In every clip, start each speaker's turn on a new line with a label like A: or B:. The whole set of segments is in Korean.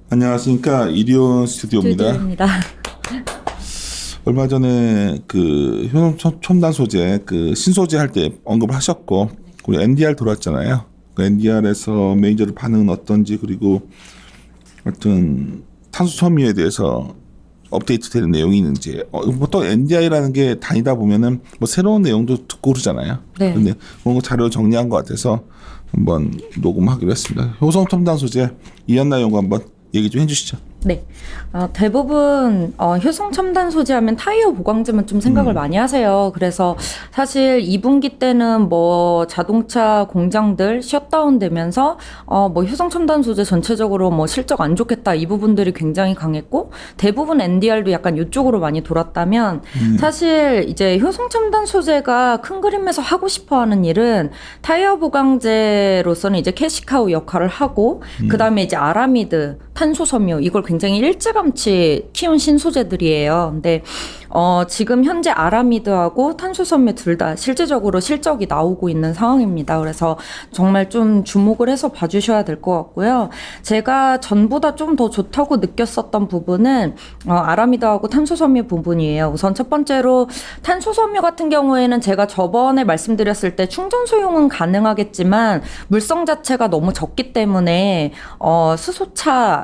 A: 안녕하십니까, 이리온 스튜디오입니다. 얼마 전에 그 효성 첨단 소재 그 신소재 할 때 언급을 하셨고, 우리 NDR 돌았잖아요. 그 NDR에서 메이저들 반응은 어떤지, 그리고 어떤 탄소 섬유에 대해서 업데이트되는 내용이 있는지. 보통 NDI라는 게 다니다 보면은 뭐 새로운 내용도 듣고 그러잖아요.
B: 네.
A: 근데 그런 거 자료 정리한 것 같아서 한번 녹음하기로 했습니다. 효성 첨단 소재 이한나 연구 한번 얘기 좀 해주시죠.
B: 네. 대부분 효성 첨단 소재하면 타이어 보강제만 좀 생각을 많이 하세요. 그래서 사실 2분기 때는 뭐 자동차 공장들 셧다운 되면서 뭐 효성 첨단 소재 전체적으로 뭐 실적 안 좋겠다, 이 부분들이 굉장히 강했고, 대부분 NDR도 약간 이쪽으로 많이 돌았다면 사실 이제 효성 첨단 소재가 큰 그림에서 하고 싶어 하는 일은 타이어 보강제로서는 이제 캐시카우 역할을 하고, 그다음에 이제 아라미드, 탄소 섬유, 이걸 굉장히 일찌감치 키운 신소재들이에요. 근데 지금 현재 아라미드하고 탄소 섬유 둘 다 실질적으로 실적이 나오고 있는 상황입니다. 그래서 정말 좀 주목을 해서 봐주셔야 될 것 같고요. 제가 전보다 좀 더 좋다고 느꼈었던 부분은 아라미드하고 탄소 섬유 부분이에요. 우선 첫 번째로 탄소 섬유 같은 경우에는 제가 저번에 말씀드렸을 때 충전 소용은 가능하겠지만 물성 자체가 너무 적기 때문에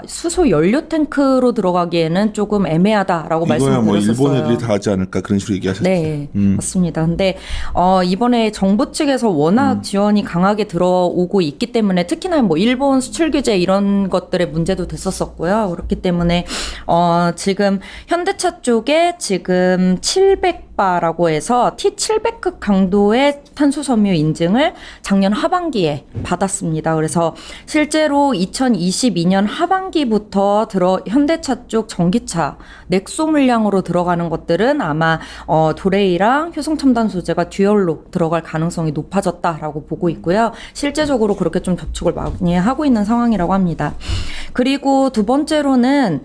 B: 수소 연료 탱크로 들어가기에는 조금 애매하다라고 말씀드렸었어요.
A: 뭐 일본 애들이 다 하지 않을까, 그런 식으로 얘기하셨죠.
B: 네, 맞습니다. 근데 이번에 정부 측에서 워낙 지원이 강하게 들어오고 있기 때문에, 특히나 뭐 일본 수출 규제 이런 것들의 문제도 됐었었고요. 그렇기 때문에 지금 현대차 쪽에 지금 700바라고 해서 T700급 강도의 탄소 섬유 인증을 작년 하반기에 받았습니다. 그래서 실제로 2022년 하반기부터 현대차 쪽 전기차 넥소 물량으로 들어가는 것들은 아마 도레이랑 효성첨단 소재가 듀얼로 들어갈 가능성이 높아졌다라고 보고 있고요. 실제적으로 그렇게 좀 접촉을 많이 하고 있는 상황이라고 합니다. 그리고 두 번째로는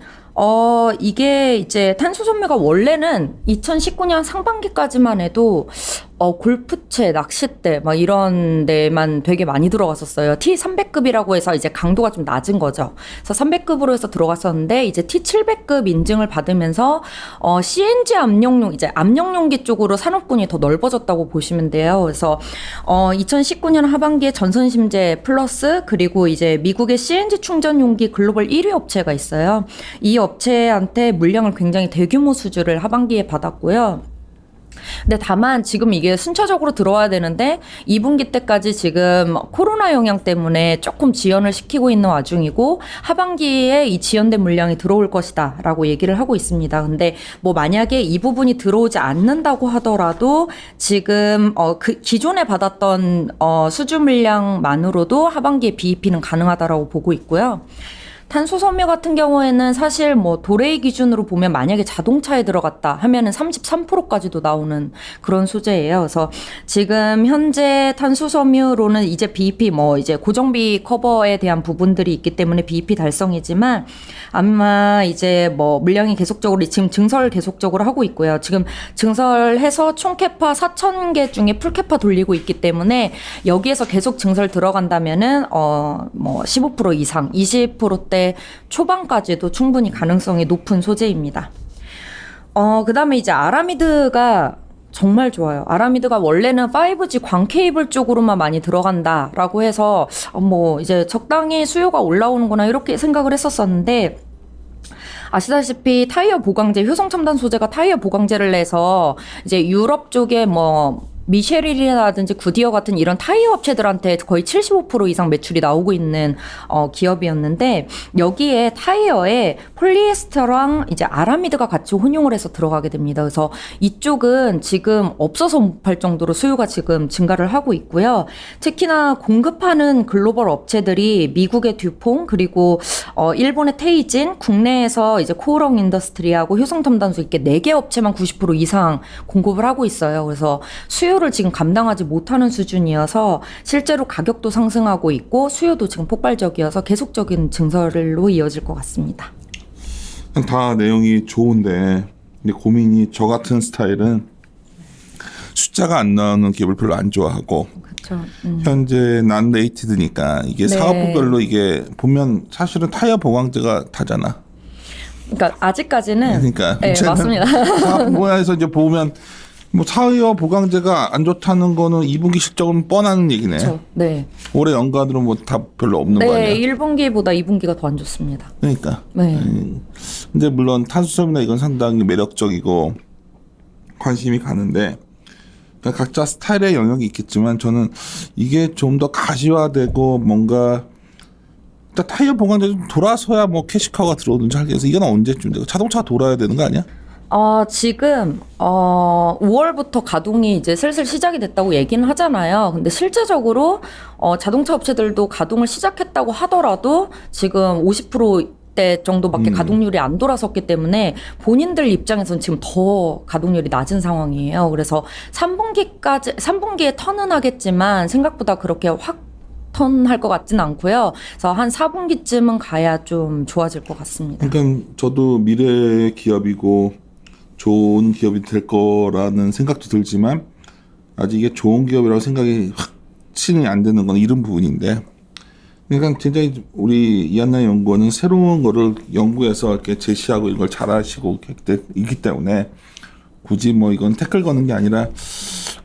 B: 이게 이제 탄소 섬유가 원래는 2019년 상반기까지만 해도 골프채, 낚싯대 막 이런 데만 되게 많이 들어갔었어요. T300급이라고 해서 이제 강도가 좀 낮은 거죠. 그래서 300급으로 해서 들어갔었는데, 이제 T700급 인증을 받으면서 CNG 압력용, 이제 압력용기 쪽으로 산업군이 더 넓어졌다고 보시면 돼요. 그래서 2019년 하반기에 전선심제 플러스, 그리고 이제 미국의 CNG 충전용기 글로벌 1위 업체가 있어요. 이 업체한테 물량을 굉장히 대규모 수주를 하반기에 받았고요. 근데 다만 지금 이게 순차적으로 들어와야 되는데 2분기 때까지 지금 코로나 영향 때문에 조금 지연을 시키고 있는 와중이고, 하반기에 이 지연된 물량이 들어올 것이다 라고 얘기를 하고 있습니다. 근데 뭐 만약에 이 부분이 들어오지 않는다고 하더라도 지금 그 기존에 받았던 수주 물량만으로도 하반기에 BEP는 가능하다라고 보고 있고요. 탄소 섬유 같은 경우에는 사실 뭐 도레이 기준으로 보면 만약에 자동차에 들어갔다 하면은 33%까지도 나오는 그런 소재예요. 그래서 지금 현재 탄소 섬유로는 이제 BEP 뭐 이제 고정비 커버에 대한 부분들이 있기 때문에 BEP 달성이지만, 아마 이제 뭐 물량이 계속적으로 지금 증설 계속적으로 하고 있고요. 지금 증설해서 총 캐파 4,000개 중에 풀 캐파 돌리고 있기 때문에 여기에서 계속 증설 들어간다면은 뭐 15% 이상, 20%대 초반까지도 충분히 가능성이 높은 소재입니다. 그다음에 이제 아라미드가 정말 좋아요. 아라미드가 원래는 5G 광 케이블 쪽으로만 많이 들어간다라고 해서 뭐 이제 적당히 수요가 올라오는구나 이렇게 생각을 했었었는데, 아시다시피 타이어 보강제, 효성 첨단 소재가 타이어 보강제를 내서 이제 유럽 쪽에 뭐 미쉐릴이라든지 구디어 같은 이런 타이어 업체들한테 거의 75% 이상 매출이 나오고 있는 기업이었는데, 여기에 타이어에 폴리에스터랑 이제 아라미드가 같이 혼용을 해서 들어가게 됩니다. 그래서 이쪽은 지금 없어서 못 팔 정도로 수요가 지금 증가를 하고 있고요. 특히나 공급하는 글로벌 업체들이 미국의 듀퐁, 그리고 일본의 테이진, 국내에서 이제 코오롱 인더스트리하고 효성첨단소 이렇게 4개 업체만 90% 이상 공급을 하고 있어요. 그래서 수요를 지금 감당하지 못하는 수준이어서 실제로 가격도 상승하고 있고 수요도 지금 폭발적이어서 계속적인 증설로 이어질 것 같습니다.
A: 다 내용이 좋은데, 근데 고민이, 저 같은 스타일은 숫자가 안 나오는 기업을 별로 안 좋아하고
B: 그렇죠.
A: 현재 난 레이티드니까 이게
B: 네.
A: 사업부별로 이게 보면 사실은 타이어 보강제가 다잖아.
B: 그러니까 아직까지는
A: 그러니까
B: 네, 맞습니다.
A: 사업부에서 이제 보면 뭐 타이어 보강제가 안 좋다는 거는 2분기 실적은 뻔한 얘기네.
B: 그렇죠. 네.
A: 올해 연간으로 뭐 다 별로 없는 거 아니야.
B: 네, 1분기보다 2분기가 더 안 좋습니다.
A: 그러니까.
B: 네.
A: 근데 물론 탄수섬유나 이건 상당히 매력적이고 관심이 가는데 그러니까 각자 스타일의 영역이 있겠지만 저는 이게 좀 더 가시화되고 뭔가 일단 타이어 보강제 좀 돌아서야 뭐 캐시카우가 들어오든지 하겠어. 이건 언제쯤 되고 자동차가 돌아야 되는 거 아니야?
B: 지금 5월부터 가동이 이제 슬슬 시작이 됐다고 얘기는 하잖아요. 근데 실제적으로 자동차 업체들도 가동을 시작했다고 하더라도 지금 50%대 정도밖에 가동률이 안 돌아섰기 때문에 본인들 입장에서는 지금 더 가동률이 낮은 상황이에요. 그래서 3분기에 턴은 하겠지만 생각보다 그렇게 확 턴할 것 같지는 않고요. 그래서 한 4분기쯤은 가야 좀 좋아질 것 같습니다.
A: 그러니까 저도 미래의 기업이고 좋은 기업이 될 거라는 생각도 들지만 아직 이게 좋은 기업이라고 생각이 확신이 안 되는 건 이런 부분인데 그러니까 굉장히 우리 이한나 연구원은 새로운 거를 연구해서 이렇게 제시하고 이걸 잘하시고 있기 때문에 굳이 뭐 이건 태클 거는 게 아니라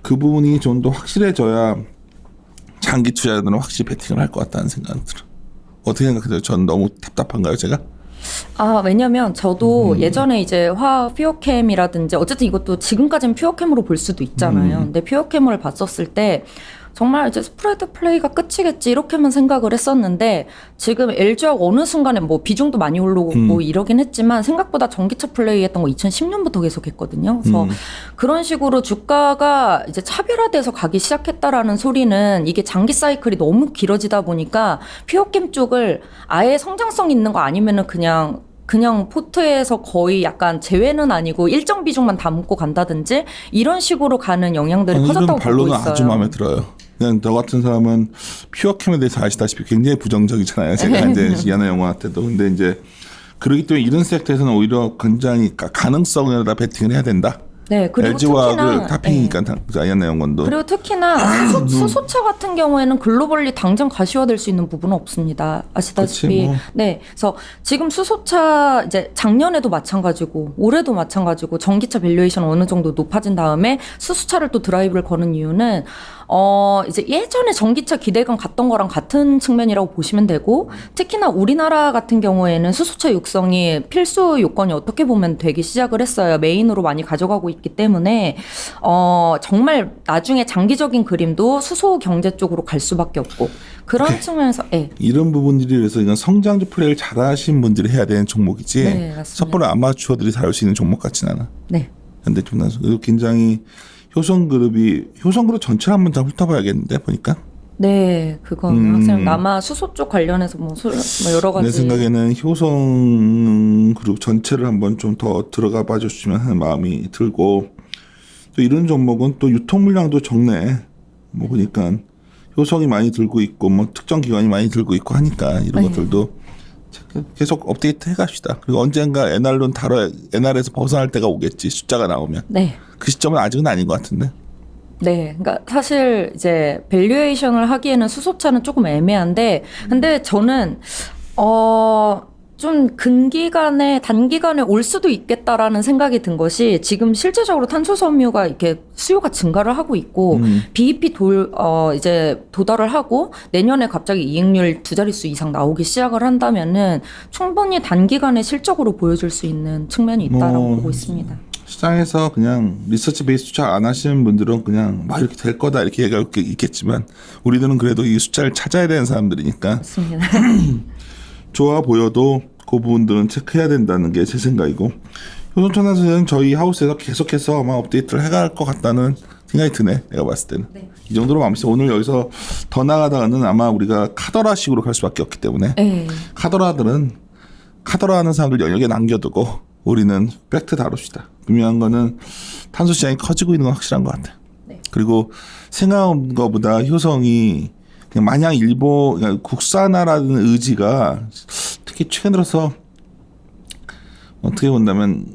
A: 그 부분이 좀 더 확실해져야 장기 투자자들은 확실히 베팅을 할 것 같다는 생각이 들어. 어떻게 생각하세요? 전 너무 답답한가요, 제가?
B: 왜냐면 저도 예전에 이제 화학 퓨어캠이라든지 어쨌든 이것도 지금까지는 퓨어캠으로 볼 수도 있잖아요. 근데 퓨어캠을 봤었을 때 정말 이제 스프레드 플레이가 끝이겠지 이렇게만 생각을 했었는데 지금 LG화학 어느 순간에 뭐 비중도 많이 오르고 이러긴 했지만 생각보다 전기차 플레이 했던 거 2010년부터 계속 했거든요. 그래서 그런 식으로 주가가 이제 차별화돼서 가기 시작했다라는 소리는 이게 장기 사이클이 너무 길어지다 보니까 퓨어캠 쪽을 아예 성장성 있는 거 아니면은 그냥 포트에서 거의 약간 제외는 아니고 일정 비중만 담고 간다든지 이런 식으로 가는 영향들이 커졌다고
A: 이런
B: 보고
A: 반론은
B: 있어요.
A: 아주 마음에 들어요. 그냥 저 같은 사람은 퓨어캠에 대해서 아시다시피 굉장히 부정적이잖아요. 제가 이제 이하나 영화한테도. 근데 이제 그렇기 때문에 이런 섹터에서는 오히려 굉장히 가능성에다 베팅을 해야 된다.
B: 네, 그리고
A: LG화학을
B: 특히나
A: 타핑이니까 이하나 영원도.
B: 그리고 특히나 수소차 같은 경우에는 글로벌리 당장 가시화될 수 있는 부분은 없습니다. 아시다시피.
A: 그치, 뭐.
B: 네, 그래서 지금 수소차 이제 작년에도 마찬가지고 올해도 마찬가지고 전기차 밸류에이션 어느 정도 높아진 다음에 수소차를 또 드라이브를 거는 이유는 이제 예전에 전기차 기대감 갔던 거랑 같은 측면이라고 보시면 되고 특히나 우리나라 같은 경우에는 수소차 육성이 필수 요건이 어떻게 보면 되기 시작을 했어요. 메인으로 많이 가져가고 있기 때문에 정말 나중에 장기적인 그림도 수소 경제 쪽으로 갈 수밖에 없고 그런 측면에서
A: 이런 부분들이 그래서 이건 성장주 플레이를 잘하신 분들이 해야 되는 종목이지.
B: 네, 맞습니다.
A: 섣불리 아마추어들이 다룰 수 있는 종목 같지는 않아.
B: 네.
A: 근데 좀 그리고 굉장히 효성그룹 전체를 한번 다 훑어봐야겠는데 보니까.
B: 네, 그건 확실히 남아 수소 쪽 관련해서 뭐 여러 가지.
A: 내 생각에는 효성그룹 전체를 한번 좀 더 들어가 봐줬으면 하는 마음이 들고 또 이런 종목은 또 유통 물량도 적네. 뭐 보니까 효성이 많이 들고 있고 뭐 특정 기관이 많이 들고 있고 하니까 이런 것들도 계속 업데이트 해갑시다. 그리고 언젠가 NR에서 벗어날 때가 오겠지. 숫자가 나오면.
B: 네.
A: 그 시점은 아직은 아닌 것 같은데.
B: 네, 그러니까 사실 이제 밸류에이션을 하기에는 수소차는 조금 애매한데, 근데 저는 좀 단기간에 올 수도 있겠다라는 생각이 든 것이 지금 실제적으로 탄소섬유가 이렇게 수요가 증가를 하고 있고 BEP 이제 도달을 하고 내년에 갑자기 이익률 2자릿수 이상 나오기 시작을 한다면은 충분히 단기간에 실적으로 보여줄 수 있는 측면이 있다라고 보고 있습니다.
A: 시장에서 그냥 리서치 베이스 투자 안 하시는 분들은 그냥 막 이렇게 될 거다 이렇게 얘기할 게 있겠지만 우리들은 그래도 이 숫자를 찾아야 되는 사람들이니까
B: 맞습니다.
A: 좋아 보여도 그 부분들은 체크해야 된다는 게 제 생각이고 효성천연은 저희 하우스에서 계속해서 아마 업데이트를 해갈 것 같다는 생각이 드네. 내가 봤을 때는.
B: 네.
A: 이 정도로 마음씨 오늘 여기서 더 나가다가는 아마 우리가 카더라식으로 갈 수밖에 없기 때문에
B: 네.
A: 카더라 하는 사람들 영역에 남겨두고 우리는 팩트 다룹시다. 분명한 거는 탄소 시장이 커지고 있는 건 확실한 것 같아요.
B: 네.
A: 그리고 생각한 것보다 효성이 그냥 마냥 그러니까 국산화라는 의지가 특히 최근 들어서 어떻게 본다면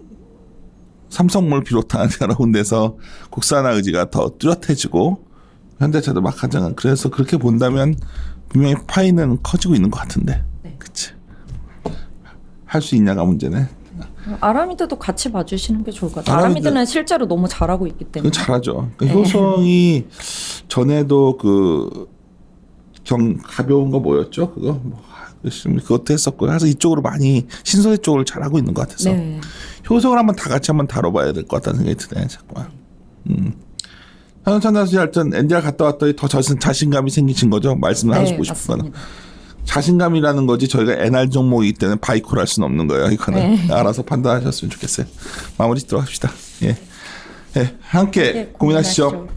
A: 삼성물 비롯한 여러 군데서 국산화 의지가 더 뚜렷해지고 현대차도 마찬가지가 그래서 그렇게 본다면 분명히 파이는 커지고 있는 것 같은데,
B: 네.
A: 그치? 할 수 있냐가 문제네.
B: 아라미드도 같이 봐주시는 게 좋을 것 같아요.
A: 아라미드-
B: 아라미드는 실제로 너무 잘하고 있기 때문에.
A: 그건 잘하죠. 그러니까 효성이 전에도 가벼운 거 뭐였죠? 그거 뭐 열심히 그것도 했었고, 그래서 이쪽으로 많이 신소재 쪽을 잘하고 있는 것 같아서
B: 네.
A: 효성을 다 같이 한번 다뤄봐야 될 것 같다는 생각이 드네, 자꾸. 현천 다시 할땐 NDR 갔다 왔더니 더 자신감이 생기신 거죠? 말씀을 하시고 싶은 거는.
B: 맞습니다.
A: 자신감이라는 거지 저희가 NR 종목이기 때문에 바이콜 할 수는 없는 거예요. 이거는 알아서 판단하셨으면 좋겠어요. 마무리 짓도록 합시다. 예, 함께 고민하시죠.
B: 고민하시죠.